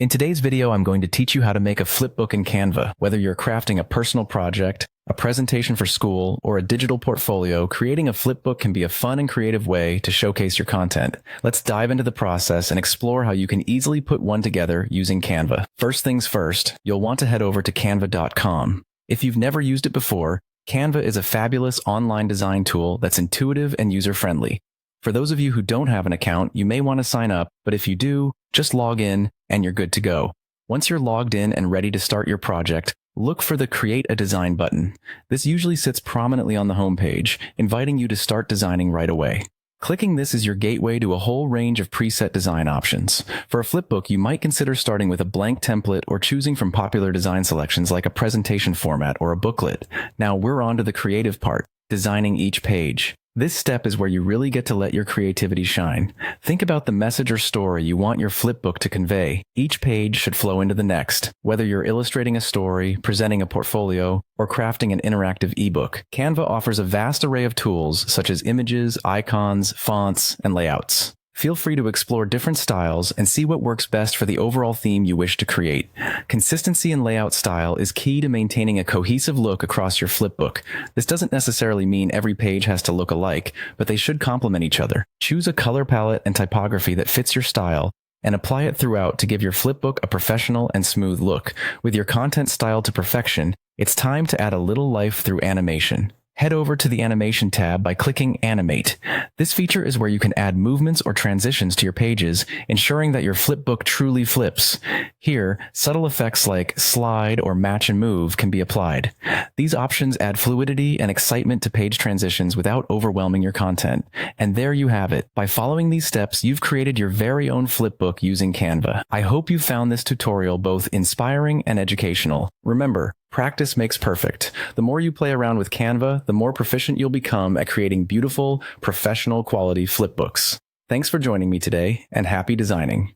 In today's video, I'm going to teach you how to make a flipbook in Canva. Whether you're crafting a personal project, a presentation for school, or a digital portfolio, creating a flipbook can be a fun and creative way to showcase your content. Let's dive into the process and explore how you can easily put one together using Canva. First things first, you'll want to head over to canva.com. If you've never used it before, Canva is a fabulous online design tool that's intuitive and user-friendly. For those of you who don't have an account, you may want to sign up, but if you do, just log in and you're good to go. Once you're logged in and ready to start your project, look for the Create a Design button. This usually sits prominently on the homepage, inviting you to start designing right away. Clicking this is your gateway to a whole range of preset design options. For a flipbook, you might consider starting with a blank template or choosing from popular design selections like a presentation format or a booklet. Now we're on to the creative part, designing each page. This step is where you really get to let your creativity shine. Think about the message or story you want your flipbook to convey. Each page should flow into the next, whether you're illustrating a story, presenting a portfolio, or crafting an interactive ebook. Canva offers a vast array of tools such as images, icons, fonts, and layouts. Feel free to explore different styles and see what works best for the overall theme you wish to create. Consistency in layout style is key to maintaining a cohesive look across your flipbook. This doesn't necessarily mean every page has to look alike, but they should complement each other. Choose a color palette and typography that fits your style and apply it throughout to give your flipbook a professional and smooth look. With your content styled to perfection, it's time to add a little life through animation. Head over to the Animation tab by clicking Animate. This feature is where you can add movements or transitions to your pages, ensuring that your flipbook truly flips. Here, subtle effects like slide or match and move can be applied. These options add fluidity and excitement to page transitions without overwhelming your content. And there you have it. By following these steps, you've created your very own flipbook using Canva. I hope you found this tutorial both inspiring and educational. Remember, practice makes perfect. The more you play around with Canva, the more proficient you'll become at creating beautiful, professional quality flipbooks. Thanks for joining me today, and happy designing.